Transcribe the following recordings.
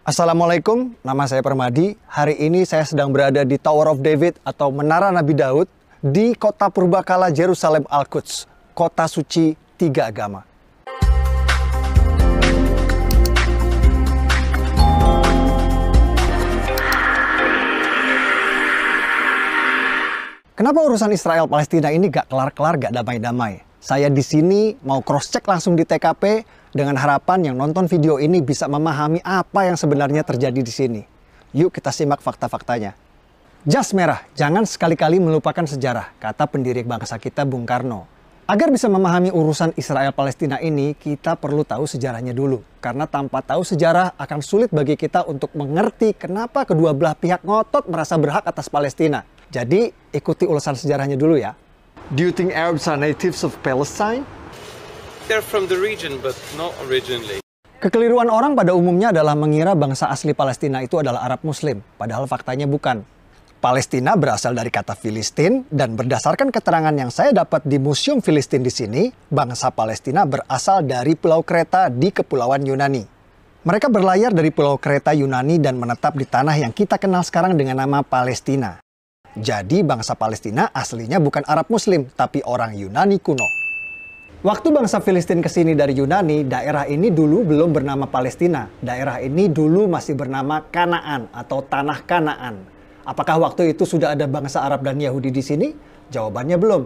Assalamualaikum, nama saya Permadi. Hari ini saya sedang berada di Tower of David atau Menara Nabi Daud di kota purbakala Yerusalem Al-Quds, kota suci tiga agama. Kenapa urusan Israel Palestina ini gak kelar-kelar, gak damai-damai? Saya di sini mau cross-check langsung di TKP dengan harapan yang nonton video ini bisa memahami apa yang sebenarnya terjadi di sini. Yuk kita simak fakta-faktanya. Jas merah, jangan sekali-kali melupakan sejarah, kata pendiri bangsa kita Bung Karno. Agar bisa memahami urusan Israel Palestina ini, kita perlu tahu sejarahnya dulu. Karena tanpa tahu sejarah akan sulit bagi kita untuk mengerti kenapa kedua belah pihak ngotot merasa berhak atas Palestina. Jadi ikuti ulasan sejarahnya dulu ya. Do you think Arabs are natives of Palestine? They're from the region, but not originally. Kekeliruan orang pada umumnya adalah mengira bangsa asli Palestina itu adalah Arab Muslim, padahal faktanya bukan. Palestina berasal dari kata Filistin, dan berdasarkan keterangan yang saya dapat di Museum Filistin di sini, bangsa Palestina berasal dari Pulau Kreta di Kepulauan Yunani. Mereka berlayar dari Pulau Kreta Yunani dan menetap di tanah yang kita kenal sekarang dengan nama Palestina. Jadi bangsa Palestina aslinya bukan Arab Muslim, tapi orang Yunani kuno. Waktu bangsa Filistin kesini dari Yunani, daerah ini dulu belum bernama Palestina. Daerah ini dulu masih bernama Kanaan atau Tanah Kanaan. Apakah waktu itu sudah ada bangsa Arab dan Yahudi di sini? Jawabannya belum.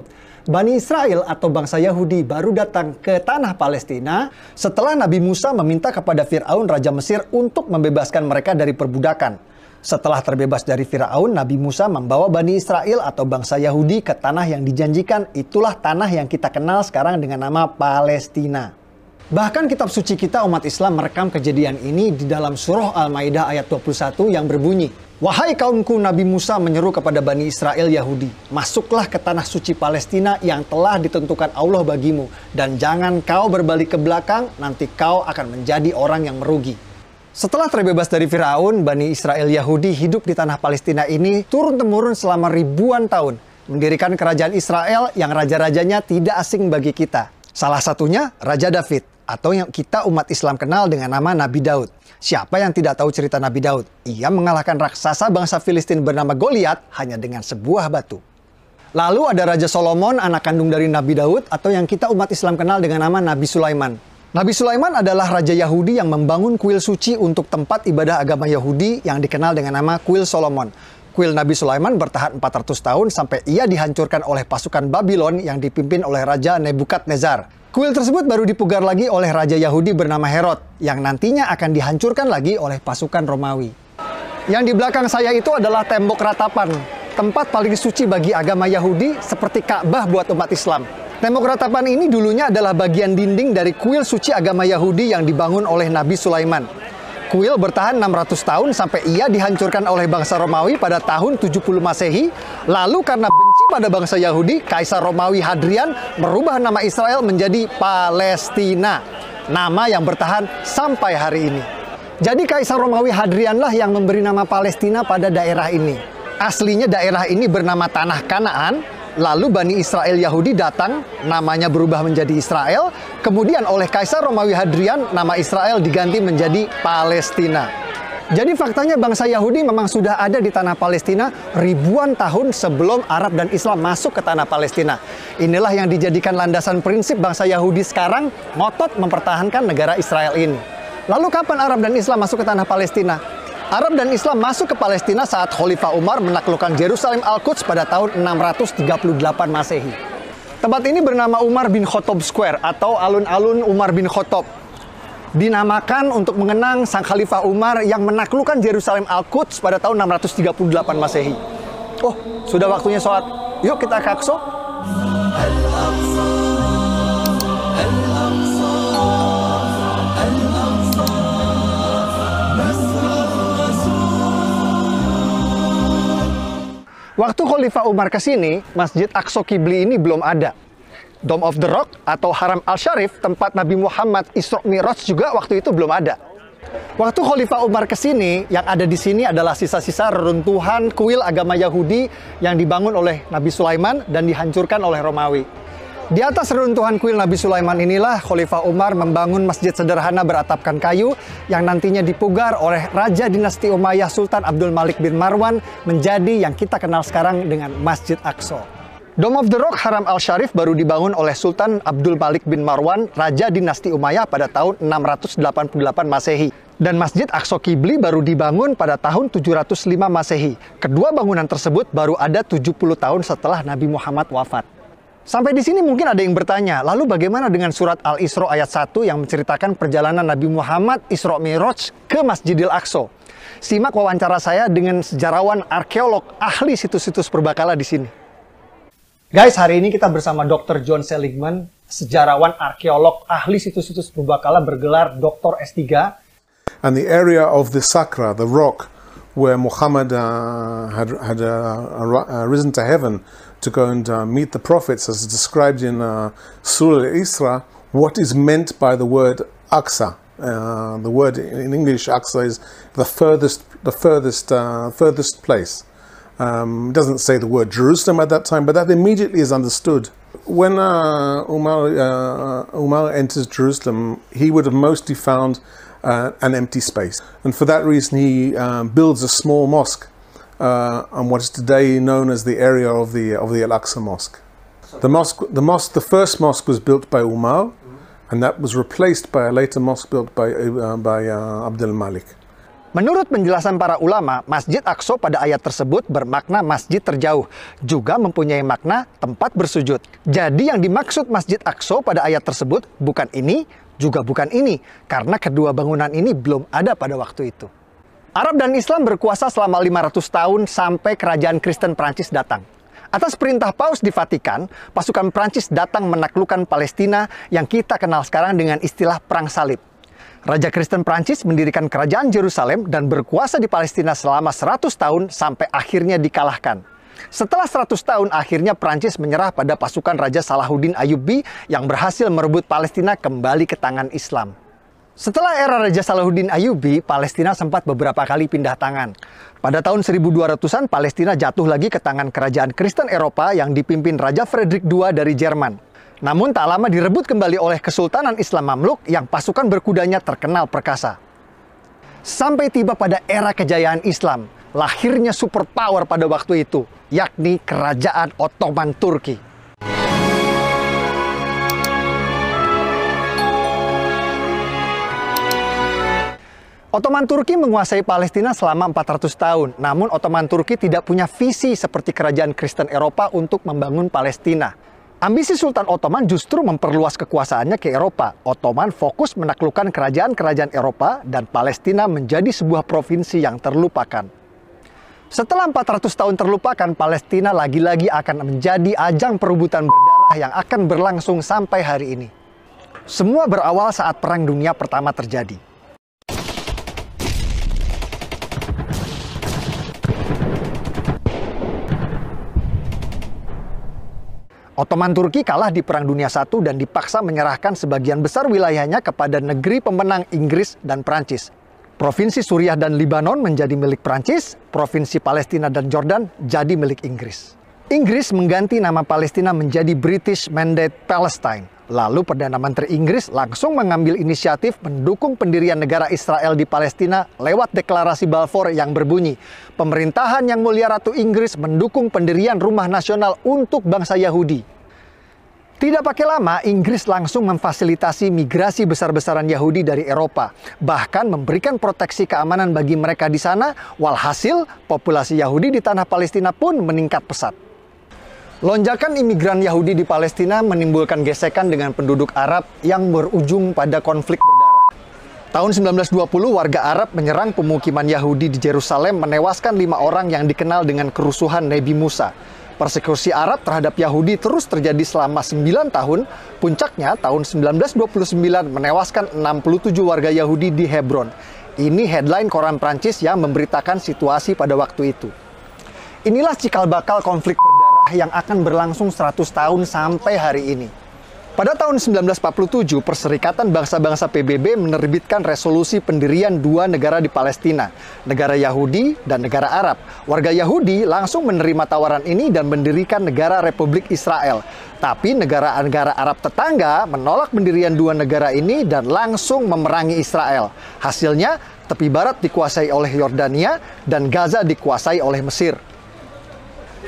Bani Israel atau bangsa Yahudi baru datang ke tanah Palestina setelah Nabi Musa meminta kepada Fir'aun Raja Mesir untuk membebaskan mereka dari perbudakan. Setelah terbebas dari Firaun, Nabi Musa membawa Bani Israel atau bangsa Yahudi ke tanah yang dijanjikan. Itulah tanah yang kita kenal sekarang dengan nama Palestina. Bahkan kitab suci kita umat Islam merekam kejadian ini di dalam surah Al-Maidah ayat 21 yang berbunyi, "Wahai kaumku, Nabi Musa menyeru kepada Bani Israel Yahudi, masuklah ke tanah suci Palestina yang telah ditentukan Allah bagimu, dan jangan kau berbalik ke belakang, nanti kau akan menjadi orang yang merugi." Setelah terbebas dari Firaun, Bani Israel Yahudi hidup di tanah Palestina ini turun-temurun selama ribuan tahun, mendirikan kerajaan Israel yang raja-rajanya tidak asing bagi kita. Salah satunya Raja David, atau yang kita umat Islam kenal dengan nama Nabi Daud. Siapa yang tidak tahu cerita Nabi Daud? Ia mengalahkan raksasa bangsa Filistin bernama Goliat hanya dengan sebuah batu. Lalu ada Raja Solomon, anak kandung dari Nabi Daud, atau yang kita umat Islam kenal dengan nama Nabi Sulaiman. Nabi Sulaiman adalah raja Yahudi yang membangun kuil suci untuk tempat ibadah agama Yahudi yang dikenal dengan nama Kuil Solomon. Kuil Nabi Sulaiman bertahan 400 tahun sampai ia dihancurkan oleh pasukan Babylon yang dipimpin oleh Raja Nebukadnezar. Kuil tersebut baru dipugar lagi oleh raja Yahudi bernama Herod yang nantinya akan dihancurkan lagi oleh pasukan Romawi. Yang di belakang saya itu adalah tembok ratapan, tempat paling suci bagi agama Yahudi seperti Ka'bah buat umat Islam. Tembok ratapan ini dulunya adalah bagian dinding dari kuil suci agama Yahudi yang dibangun oleh Nabi Sulaiman. Kuil bertahan 600 tahun sampai ia dihancurkan oleh bangsa Romawi pada tahun 70 Masehi. Lalu karena benci pada bangsa Yahudi, Kaisar Romawi Hadrian merubah nama Israel menjadi Palestina. Nama yang bertahan sampai hari ini. Jadi Kaisar Romawi Hadrianlah yang memberi nama Palestina pada daerah ini. Aslinya daerah ini bernama Tanah Kanaan. Lalu Bani Israel Yahudi datang, namanya berubah menjadi Israel. Kemudian oleh Kaisar Romawi Hadrian, nama Israel diganti menjadi Palestina. Jadi faktanya bangsa Yahudi memang sudah ada di tanah Palestina ribuan tahun sebelum Arab dan Islam masuk ke tanah Palestina. Inilah yang dijadikan landasan prinsip bangsa Yahudi sekarang ngotot mempertahankan negara Israel ini. Lalu kapan Arab dan Islam masuk ke tanah Palestina? Arab dan Islam masuk ke Palestina saat Khalifah Umar menaklukkan Yerusalem Al-Quds pada tahun 638 Masehi. Tempat ini bernama Umar bin Khattab Square atau alun-alun Umar bin Khattab. Dinamakan untuk mengenang sang Khalifah Umar yang menaklukkan Yerusalem Al-Quds pada tahun 638 Masehi. Oh, sudah waktunya sholat. Yuk kita ke Aqsa. Waktu Khalifah Umar ke sini, Masjid Aqsa Qibli ini belum ada. Dome of the Rock atau Haram Al-Sharif, tempat Nabi Muhammad Isra Mi'raj juga waktu itu belum ada. Waktu Khalifah Umar ke sini, yang ada di sini adalah sisa-sisa reruntuhan kuil agama Yahudi yang dibangun oleh Nabi Sulaiman dan dihancurkan oleh Romawi. Di atas reruntuhan kuil Nabi Sulaiman inilah Khalifah Umar membangun masjid sederhana beratapkan kayu yang nantinya dipugar oleh Raja Dinasti Umayyah Sultan Abdul Malik bin Marwan menjadi yang kita kenal sekarang dengan Masjid Aqsa. Dome of the Rock Haram Al-Sharif baru dibangun oleh Sultan Abdul Malik bin Marwan, Raja Dinasti Umayyah pada tahun 688 Masehi. Dan Masjid Aqsa Qibli baru dibangun pada tahun 705 Masehi. Kedua bangunan tersebut baru ada 70 tahun setelah Nabi Muhammad wafat. Sampai di sini mungkin ada yang bertanya, lalu bagaimana dengan surat Al-Isra ayat 1 yang menceritakan perjalanan Nabi Muhammad Isra Mi'raj ke Masjidil Aqsa? Simak wawancara saya dengan sejarawan arkeolog ahli situs-situs purbakala di sini. Guys, hari ini kita bersama Dr. John Seligman, sejarawan arkeolog ahli situs-situs purbakala bergelar Dr. S3. And the area of the Sakra, the rock, where Muhammad had risen to heaven to go and meet the prophets, as described in Surah Al-Isra, what is meant by the word Aqsa. The word in English, Aqsa, is the furthest place. It doesn't say the word Jerusalem at that time, but that immediately is understood. When Umar enters Jerusalem, he would have mostly found an empty space, and for that reason he builds a small mosque on what is today known as the area of the Al-Aqsa Mosque. The first mosque was built by Umar, and that was replaced by a later mosque built by Abdul Malik. Menurut penjelasan para ulama, Masjid Aqsa pada ayat tersebut bermakna masjid terjauh, juga mempunyai makna tempat bersujud. Jadi yang dimaksud Masjid Aqsa pada ayat tersebut bukan ini, juga bukan ini, karena kedua bangunan ini belum ada pada waktu itu. Arab dan Islam berkuasa selama 500 tahun sampai kerajaan Kristen Prancis datang. Atas perintah Paus di Vatikan, pasukan Prancis datang menaklukkan Palestina yang kita kenal sekarang dengan istilah Perang Salib. Raja Kristen Prancis mendirikan kerajaan Yerusalem dan berkuasa di Palestina selama 100 tahun sampai akhirnya dikalahkan. Setelah 100 tahun, akhirnya Prancis menyerah pada pasukan Raja Salahuddin Ayyubi yang berhasil merebut Palestina kembali ke tangan Islam. Setelah era Raja Salahuddin Ayyubi, Palestina sempat beberapa kali pindah tangan. Pada tahun 1200-an, Palestina jatuh lagi ke tangan kerajaan Kristen Eropa yang dipimpin Raja Frederick II dari Jerman. Namun tak lama direbut kembali oleh Kesultanan Islam Mamluk yang pasukan berkudanya terkenal perkasa. Sampai tiba pada era kejayaan Islam, lahirnya superpower pada waktu itu, yakni Kerajaan Ottoman Turki. Ottoman Turki menguasai Palestina selama 400 tahun, namun Ottoman Turki tidak punya visi seperti kerajaan Kristen Eropa untuk membangun Palestina. Ambisi Sultan Ottoman justru memperluas kekuasaannya ke Eropa. Ottoman fokus menaklukkan kerajaan-kerajaan Eropa dan Palestina menjadi sebuah provinsi yang terlupakan. Setelah 400 tahun terlupakan, Palestina lagi-lagi akan menjadi ajang perebutan berdarah yang akan berlangsung sampai hari ini. Semua berawal saat Perang Dunia Pertama terjadi. Ottoman Turki kalah di Perang Dunia I dan dipaksa menyerahkan sebagian besar wilayahnya kepada negeri pemenang Inggris dan Prancis. Provinsi Suriah dan Libanon menjadi milik Prancis, Provinsi Palestina dan Jordan jadi milik Inggris. Inggris mengganti nama Palestina menjadi British Mandate Palestine. Lalu Perdana Menteri Inggris langsung mengambil inisiatif mendukung pendirian negara Israel di Palestina lewat deklarasi Balfour yang berbunyi, "Pemerintahan Yang Mulia Ratu Inggris mendukung pendirian rumah nasional untuk bangsa Yahudi." Tidak pakai lama, Inggris langsung memfasilitasi migrasi besar-besaran Yahudi dari Eropa, bahkan memberikan proteksi keamanan bagi mereka di sana, walhasil populasi Yahudi di tanah Palestina pun meningkat pesat. Lonjakan imigran Yahudi di Palestina menimbulkan gesekan dengan penduduk Arab yang berujung pada konflik berdarah. Tahun 1920, warga Arab menyerang pemukiman Yahudi di Yerusalem, menewaskan 5 orang yang dikenal dengan kerusuhan Nabi Musa. Persekusi Arab terhadap Yahudi terus terjadi selama 9 tahun. Puncaknya tahun 1929 menewaskan 67 warga Yahudi di Hebron. Ini headline koran Prancis yang memberitakan situasi pada waktu itu. Inilah cikal bakal konflik berdarah yang akan berlangsung 100 tahun sampai hari ini. Pada tahun 1947, Perserikatan Bangsa-Bangsa PBB menerbitkan resolusi pendirian dua negara di Palestina, negara Yahudi dan negara Arab. Warga Yahudi langsung menerima tawaran ini dan mendirikan negara Republik Israel. Tapi negara-negara Arab tetangga menolak pendirian dua negara ini dan langsung memerangi Israel. Hasilnya, tepi barat dikuasai oleh Yordania dan Gaza dikuasai oleh Mesir.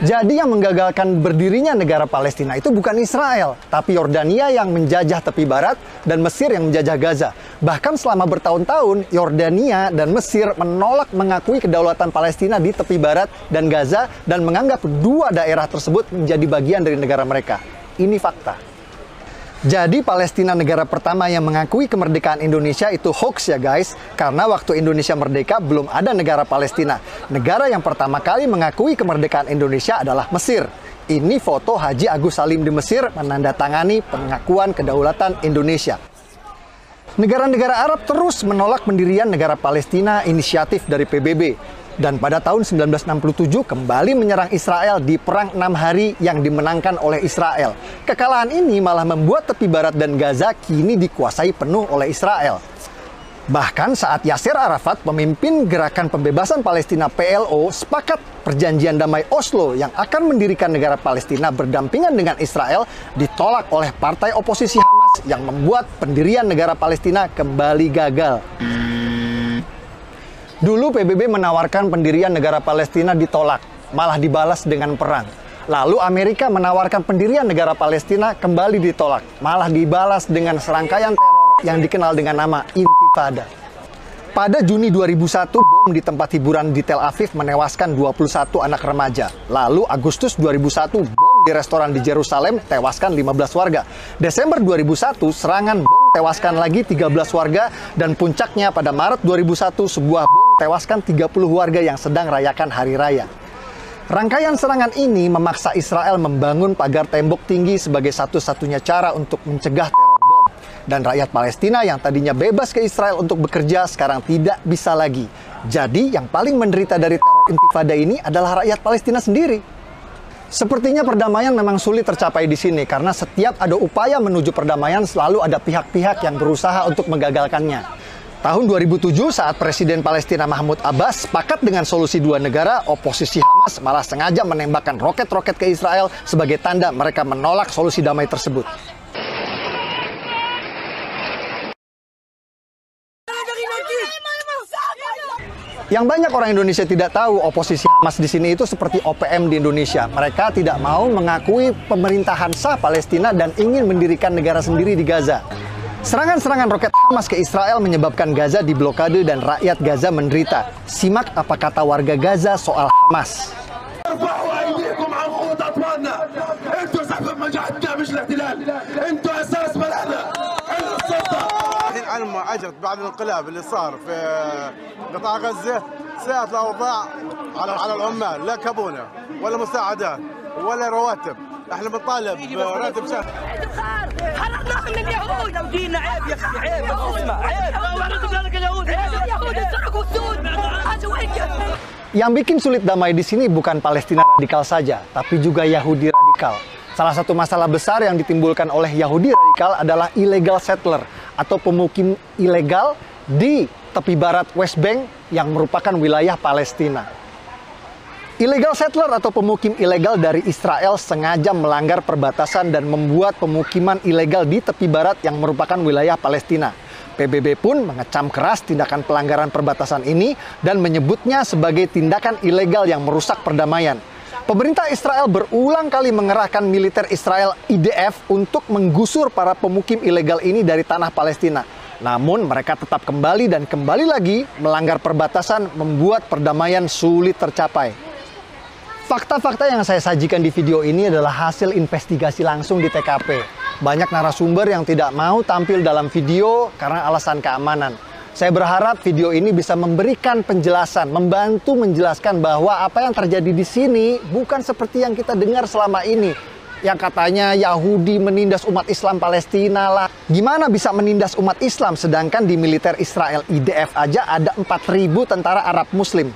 Jadi yang menggagalkan berdirinya negara Palestina itu bukan Israel, tapi Yordania yang menjajah tepi barat dan Mesir yang menjajah Gaza. Bahkan selama bertahun-tahun, Yordania dan Mesir menolak mengakui kedaulatan Palestina di tepi barat dan Gaza dan menganggap dua daerah tersebut menjadi bagian dari negara mereka. Ini fakta. Jadi Palestina negara pertama yang mengakui kemerdekaan Indonesia itu hoax ya guys. Karena waktu Indonesia merdeka belum ada negara Palestina. Negara yang pertama kali mengakui kemerdekaan Indonesia adalah Mesir. Ini foto Haji Agus Salim di Mesir menandatangani pengakuan kedaulatan Indonesia. Negara-negara Arab terus menolak pendirian negara Palestina inisiatif dari PBB. Dan pada tahun 1967 kembali menyerang Israel di Perang 6 Hari yang dimenangkan oleh Israel. Kekalahan ini malah membuat tepi barat dan Gaza kini dikuasai penuh oleh Israel. Bahkan saat Yasser Arafat, pemimpin Gerakan Pembebasan Palestina PLO, sepakat perjanjian damai Oslo yang akan mendirikan negara Palestina berdampingan dengan Israel ditolak oleh partai oposisi Hamas yang membuat pendirian negara Palestina kembali gagal. Dulu PBB menawarkan pendirian negara Palestina ditolak, malah dibalas dengan perang. Lalu Amerika menawarkan pendirian negara Palestina kembali ditolak, malah dibalas dengan serangkaian teror yang dikenal dengan nama Intifada. Pada Juni 2001, bom di tempat hiburan di Tel Aviv menewaskan 21 anak remaja. Lalu Agustus 2001, bom di restoran di Yerusalem tewaskan 15 warga. Desember 2001, serangan bom tewaskan lagi 13 warga. Dan puncaknya pada Maret 2001, sebuah bom tewaskan 30 warga yang sedang rayakan Hari Raya. Rangkaian serangan ini memaksa Israel membangun pagar tembok tinggi sebagai satu-satunya cara untuk mencegah teror bom. Dan rakyat Palestina yang tadinya bebas ke Israel untuk bekerja sekarang tidak bisa lagi. Jadi yang paling menderita dari teror Intifada ini adalah rakyat Palestina sendiri. Sepertinya perdamaian memang sulit tercapai di sini karena setiap ada upaya menuju perdamaian selalu ada pihak-pihak yang berusaha untuk menggagalkannya. Tahun 2007 saat Presiden Palestina Mahmud Abbas sepakat dengan solusi dua negara, oposisi Hamas malah sengaja menembakkan roket-roket ke Israel sebagai tanda mereka menolak solusi damai tersebut. Yang banyak orang Indonesia tidak tahu, oposisi Hamas di sini itu seperti OPM di Indonesia. Mereka tidak mau mengakui pemerintahan sah Palestina dan ingin mendirikan negara sendiri di Gaza. Serangan-serangan roket Hamas ke Israel menyebabkan Gaza diblokade dan rakyat Gaza menderita. Simak apa kata warga Gaza soal Hamas. على ما اجت بعد الانقلاب اللي صار في قطاع غزه ساءت الاوضاع على العمال، لا كابونه ولا مساعدات ولا رواتب. احنا بنطالب براتب شهر. حرقناهم من اليهود ودينا عيب يا اخي عيب اسمع عيب اليهود سرقوا السود Yang bikin sulit damai di sini bukan Palestina radikal saja, tapi juga Yahudi radikal. Salah satu masalah besar yang ditimbulkan oleh Yahudi radikal adalah illegal settler atau pemukim ilegal di tepi barat West Bank yang merupakan wilayah Palestina. Illegal settler atau pemukim ilegal dari Israel sengaja melanggar perbatasan dan membuat pemukiman ilegal di tepi barat yang merupakan wilayah Palestina. PBB pun mengecam keras tindakan pelanggaran perbatasan ini dan menyebutnya sebagai tindakan ilegal yang merusak perdamaian. Pemerintah Israel berulang kali mengerahkan militer Israel IDF untuk menggusur para pemukim ilegal ini dari tanah Palestina. Namun mereka tetap kembali dan kembali lagi melanggar perbatasan, membuat perdamaian sulit tercapai. Fakta-fakta yang saya sajikan di video ini adalah hasil investigasi langsung di TKP. Banyak narasumber yang tidak mau tampil dalam video karena alasan keamanan. Saya berharap video ini bisa memberikan penjelasan, membantu menjelaskan bahwa apa yang terjadi di sini bukan seperti yang kita dengar selama ini. Yang katanya Yahudi menindas umat Islam Palestina lah. Gimana bisa menindas umat Islam sedangkan di militer Israel IDF aja ada 4.000 tentara Arab Muslim.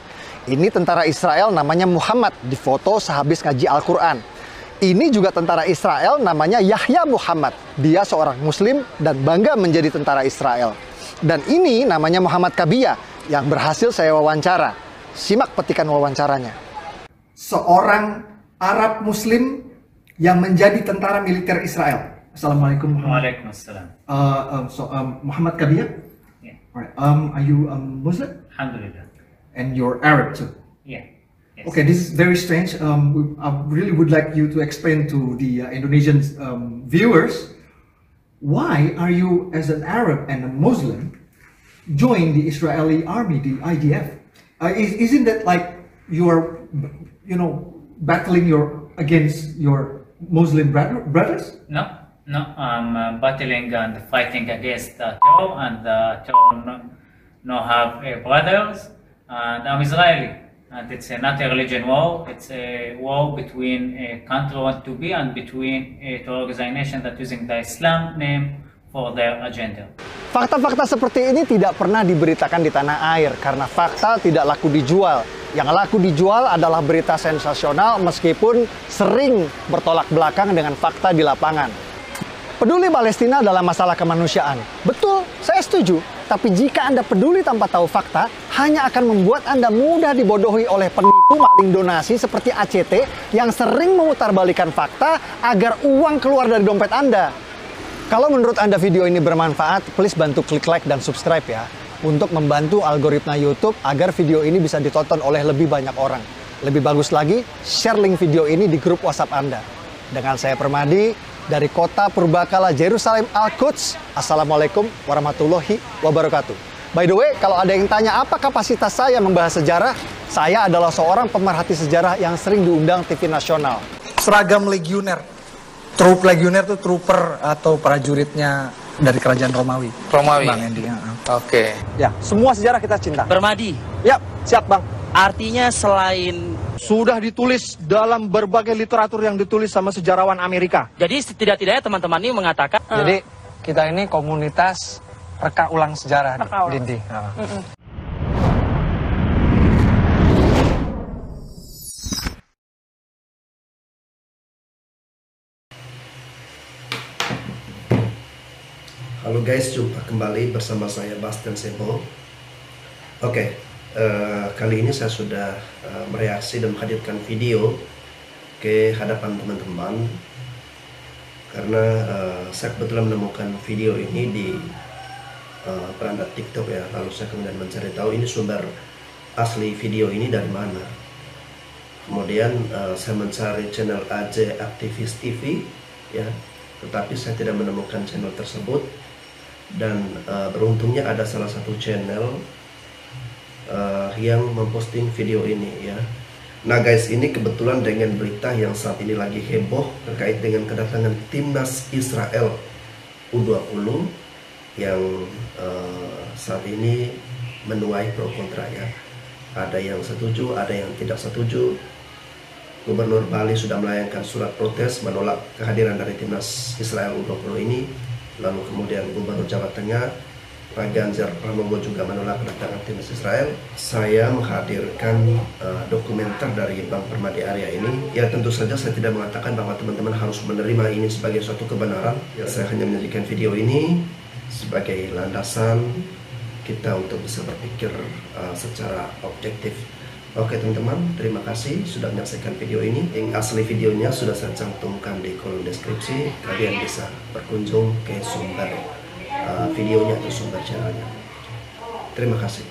Ini tentara Israel namanya Muhammad, difoto sehabis ngaji Al-Quran. Ini juga tentara Israel, namanya Yahya Muhammad. Dia seorang Muslim dan bangga menjadi tentara Israel. Dan ini namanya Muhammad Kabia yang berhasil saya wawancara. Simak petikan wawancaranya. Seorang Arab Muslim yang menjadi tentara militer Israel. Assalamualaikum. Waalaikumsalam. Muhammad Kabia? Yeah. Alright. Are you Muslim? Alhamdulillah. And you're Arab too? Yeah. Yes. Okay, this is very strange. I really would like you to explain to the Indonesian viewers, why are you, as an Arab and a Muslim, join the Israeli army, the IDF? Isn't that like you are, battling against your Muslim brothers? No, I'm battling and fighting against the terror, and the terror no have brothers, and I'm Israeli. And it's not a religion war, it's a war between a country want to be and between a organization that using the Islam name for their agenda. Fakta-fakta seperti ini tidak pernah diberitakan di tanah air karena fakta tidak laku dijual. Yang laku dijual adalah berita sensasional meskipun sering bertolak belakang dengan fakta di lapangan. Peduli Palestina dalam masalah kemanusiaan. Betul, saya setuju. Tapi jika Anda peduli tanpa tahu fakta, hanya akan membuat Anda mudah dibodohi oleh penipu maling donasi seperti ACT yang sering memutarbalikkan fakta agar uang keluar dari dompet Anda. Kalau menurut Anda video ini bermanfaat, please bantu klik like dan subscribe ya. Untuk membantu algoritma YouTube agar video ini bisa ditonton oleh lebih banyak orang. Lebih bagus lagi, share link video ini di grup WhatsApp Anda. Dengan saya Permadi, dari kota Purbakala Jerusalem Al-Quds. Assalamualaikum warahmatullahi wabarakatuh. By the way, kalau ada yang tanya apa kapasitas saya membahas sejarah, saya adalah seorang pemerhati sejarah yang sering diundang TV nasional. Seragam legioner. Trup legioner itu trooper atau prajuritnya dari kerajaan Romawi. Romawi. Bang Andy. Oke. Ya, semua sejarah kita cinta. Permadi. Ya, siap Bang. Artinya selain Sudah ditulis dalam berbagai literatur yang ditulis sama sejarawan Amerika. jadi setidak-tidaknya teman-teman ini mengatakan Jadi kita ini komunitas reka ulang sejarah, Dindi. Halo guys, jumpa kembali bersama saya Bastian Sebo. Oke, kali ini saya sudah mereaksi dan menghadirkan video ke hadapan teman-teman karena saya kebetulan menemukan video ini di perangkat TikTok ya. Lalu saya kemudian mencari tahu ini sumber asli video ini dari mana. Kemudian saya mencari channel AJ Aktivis TV ya, tetapi saya tidak menemukan channel tersebut. Dan beruntungnya ada salah satu channel yang memposting video ini ya. Nah guys, ini kebetulan dengan berita yang saat ini lagi heboh terkait dengan kedatangan timnas Israel U20 yang saat ini menuai pro kontra ya. Ada yang setuju, ada yang tidak setuju. Gubernur Bali sudah melayangkan surat protes menolak kehadiran dari timnas Israel U20 ini. Lalu kemudian Gubernur Jawa Tengah Pak Ganjar Pranowo juga menolak kedatangan timnas Israel. Saya menghadirkan dokumenter dari Bang Permadi Arya ini. Ya tentu saja saya tidak mengatakan bahwa teman-teman harus menerima ini sebagai suatu kebenaran. Ya saya hanya menjadikan video ini sebagai landasan kita untuk bisa berpikir secara objektif. Oke teman-teman, terima kasih sudah menyaksikan video ini. Yang asli videonya sudah saya cantumkan di kolom deskripsi. Kalian bisa berkunjung ke sumber videonya atau sumber channelnya. Terima kasih.